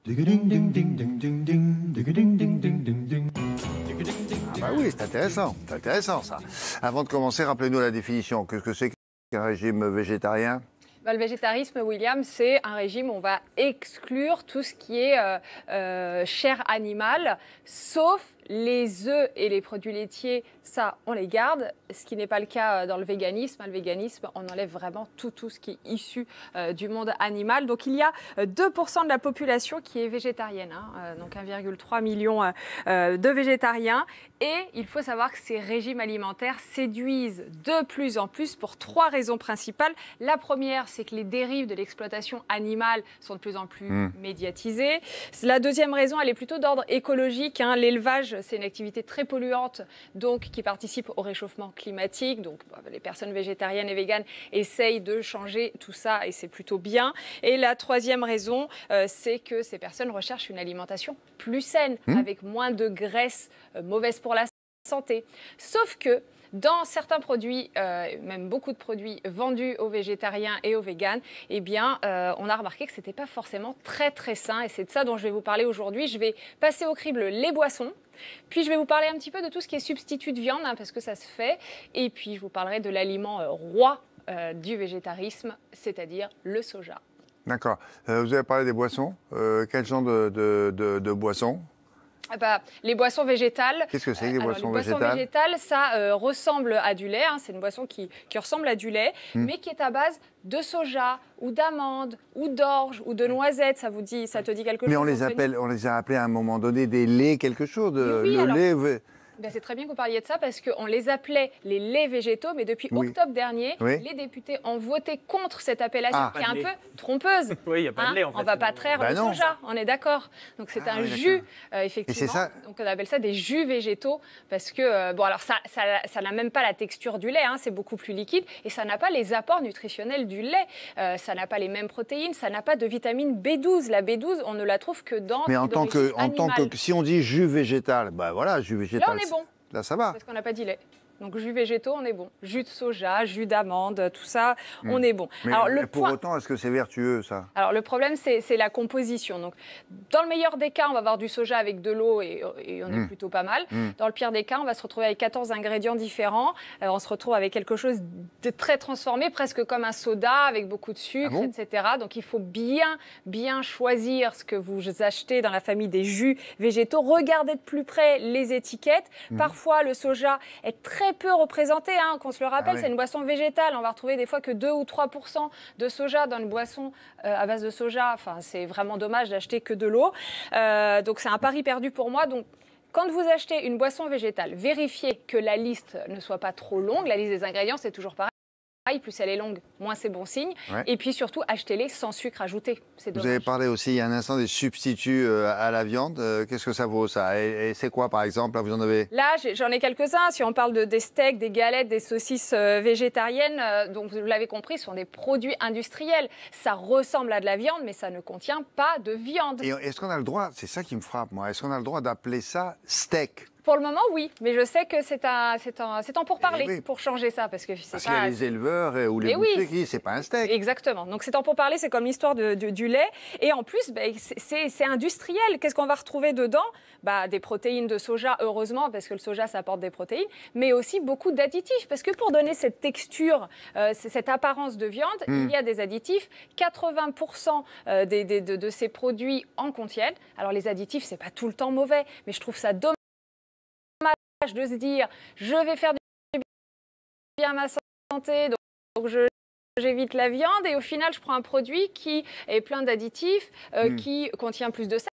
Ah bah oui, c'est intéressant ça. Avant de commencer, rappelez-nous la définition. Qu'est-ce que c'est qu'un régime végétarien ? Le végétarisme, William, c'est un régime où on va exclure tout ce qui est chair animale, sauf les œufs et les produits laitiers, ça, on les garde, ce qui n'est pas le cas dans le véganisme. Le véganisme, on enlève vraiment tout ce qui est issu du monde animal. Donc, il y a 2% de la population qui est végétarienne, donc 1,3 million de végétariens. Et il faut savoir que ces régimes alimentaires séduisent de plus en plus pour 3 raisons principales. La première, c'est que les dérives de l'exploitation animale sont de plus en plus médiatisées. La deuxième raison, elle est plutôt d'ordre écologique. L'élevage, c'est une activité très polluante, donc qui participe au réchauffement climatique. Donc, les personnes végétariennes et véganes essayent de changer tout ça et c'est plutôt bien. Et la troisième raison, c'est que ces personnes recherchent une alimentation plus saine, avec moins de graisse mauvaise pour la santé. Sauf que dans certains produits, même beaucoup de produits vendus aux végétariens et aux véganes, eh bien, on a remarqué que ce n'était pas forcément très sain. Et c'est de ça dont je vais vous parler aujourd'hui. Je vais passer au crible les boissons. Puis je vais vous parler un petit peu de tout ce qui est substitut de viande, parce que ça se fait. Et puis je vous parlerai de l'aliment roi du végétarisme, c'est-à-dire le soja. D'accord. Vous avez parlé des boissons. Quel genre de boissons ? Les boissons végétales. Qu'est-ce que c'est les boissons végétales ? Les boissons végétales, ça ressemble à du lait. C'est une boisson qui ressemble à du lait, mais qui est à base de soja ou d'amandes ou d'orge ou de noisettes. Ça te dit quelque chose ? Mais on les a appelés à un moment donné des laits quelque chose. Lait. C'est très bien que vous parliez de ça parce qu'on les appelait les laits végétaux, mais depuis octobre dernier, les députés ont voté contre cette appellation qui est un peu trompeuse. Oui, il n'y a pas de lait en fait. On ne va pas traire le soja, on est d'accord. Donc c'est un jus, effectivement. Et c'est ça. Donc on appelle ça des jus végétaux parce que, alors ça n'a même pas la texture du lait, c'est beaucoup plus liquide et ça n'a pas les apports nutritionnels du lait. Ça n'a pas les mêmes protéines, ça n'a pas de vitamine B12. La B12, on ne la trouve que dans. Mais en tant que, si on dit jus végétal, jus végétal. Là, on est bon. Là, ça va. Parce qu'on n'a pas dit lait. Donc, jus végétaux, on est bon. Jus de soja, jus d'amande, tout ça, on est bon. Mais pour autant, est-ce que c'est vertueux, ça ? Alors, le problème, c'est la composition. Donc, dans le meilleur des cas, on va avoir du soja avec de l'eau et on est plutôt pas mal. Dans le pire des cas, on va se retrouver avec 14 ingrédients différents. On se retrouve avec quelque chose de très transformé, presque comme un soda, avec beaucoup de sucre, etc. Donc, il faut bien choisir ce que vous achetez dans la famille des jus végétaux. Regardez de plus près les étiquettes. Parfois, le soja est très peu représenté, qu'on se le rappelle, c'est une boisson végétale. On va retrouver des fois que 2 ou 3% de soja dans une boisson à base de soja. Enfin, c'est vraiment dommage d'acheter que de l'eau. Donc, c'est un pari perdu pour moi. Donc, quand vous achetez une boisson végétale, vérifiez que la liste ne soit pas trop longue. La liste des ingrédients, c'est toujours pareil. Plus elle est longue, moins c'est bon signe. Et puis surtout, achetez-les sans sucre ajouté. C'est dommage. Vous avez parlé aussi il y a un instant des substituts à la viande. Qu'est-ce que ça vaut, ça ? Et c'est quoi, par exemple ? Là, vous en avez ? Là, j'en ai quelques-uns. Si on parle des steaks, des galettes, des saucisses végétariennes, donc vous l'avez compris, ce sont des produits industriels. Ça ressemble à de la viande, mais ça ne contient pas de viande. Et est-ce qu'on a le droit, c'est ça qui me frappe, moi, est-ce qu'on a le droit d'appeler ça steak ? Pour le moment, oui, mais je sais que c'est en pourparler pour changer ça. Parce qu'il y a les éleveurs ou les bouchers qui disent c'est pas un steak. Exactement. Donc c'est en pourparler, c'est comme l'histoire du lait. Et en plus, c'est industriel. Qu'est-ce qu'on va retrouver dedans ? Des protéines de soja, heureusement, parce que le soja, ça apporte des protéines, mais aussi beaucoup d'additifs. Parce que pour donner cette texture, cette apparence de viande, il y a des additifs. 80% de ces produits en contiennent. Alors les additifs, c'est pas tout le temps mauvais, mais je trouve ça dommage de se dire je vais faire du bien à ma santé, donc j'évite la viande et au final je prends un produit qui est plein d'additifs, qui contient plus de sel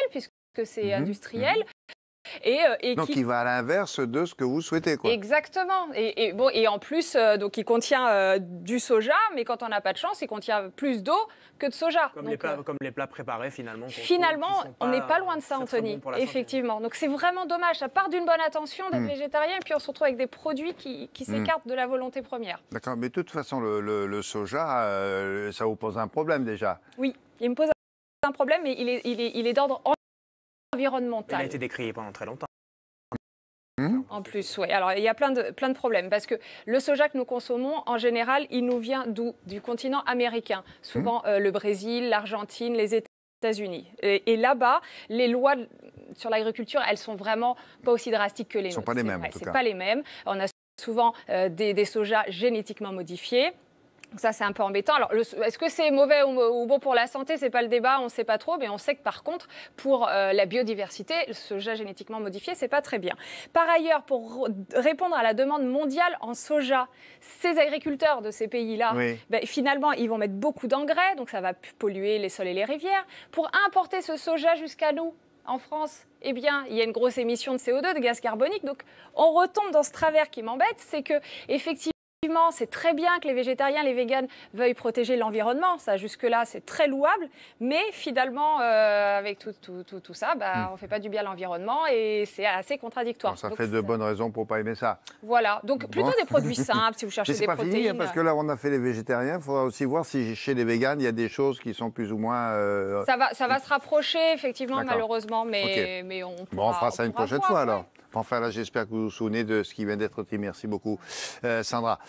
puisque c'est industriel. Donc il va à l'inverse de ce que vous souhaitez, quoi. Exactement. Et en plus, donc il contient du soja, mais quand on n'a pas de chance, il contient plus d'eau que de soja. Comme les plats préparés, finalement. Finalement, on n'est pas loin de ça, Anthony. Effectivement. Donc c'est vraiment dommage. Ça part d'une bonne intention d'être végétarien, et puis on se retrouve avec des produits qui s'écartent de la volonté première. D'accord. Mais de toute façon, le soja, ça vous pose un problème déjà. Oui, il me pose un problème, mais il est d'ordre environnemental. Il a été décrié pendant très longtemps. En plus, oui. Alors, il y a plein de problèmes parce que le soja que nous consommons, en général, il nous vient d'où ? Du continent américain. Souvent, le Brésil, l'Argentine, les États-Unis. États-Unis. Et là-bas, les lois sur l'agriculture, elles sont vraiment pas aussi drastiques que les nôtres. Elles ne sont pas les mêmes, en tout C'est cas. pas les mêmes. On a souvent des sojas génétiquement modifiés. Donc ça, c'est un peu embêtant. Alors, est-ce que c'est mauvais ou bon pour la santé? C'est pas le débat, on ne sait pas trop. Mais on sait que par contre, pour la biodiversité, le soja génétiquement modifié, c'est pas très bien. Par ailleurs, pour répondre à la demande mondiale en soja, ces agriculteurs de ces pays-là, Oui. finalement, ils vont mettre beaucoup d'engrais, donc ça va polluer les sols et les rivières. Pour importer ce soja jusqu'à nous, en France, eh bien, il y a une grosse émission de CO2, de gaz carbonique. Donc, on retombe dans ce travers qui m'embête, c'est que effectivement, c'est très bien que les végétariens, les véganes veuillent protéger l'environnement. Ça, jusque-là, c'est très louable. Mais finalement, avec tout ça, on ne fait pas du bien à l'environnement et c'est assez contradictoire. Bon, ça donc, fait de bonnes raisons pour ne pas aimer ça. Voilà. Donc, plutôt des produits simples si vous cherchez Mais des c'est pas protéines. fini, hein, parce que là, on a fait les végétariens. Il faudra aussi voir si chez les véganes, il y a des choses qui sont plus ou moins... Ça va se rapprocher, effectivement, D'accord. malheureusement. Mais, Ok. mais on pourra, Bon, on fera ça une prochaine voir, fois, ouais. alors. Enfin, là, j'espère que vous vous souvenez de ce qui vient d'être dit. Merci beaucoup, Sandra.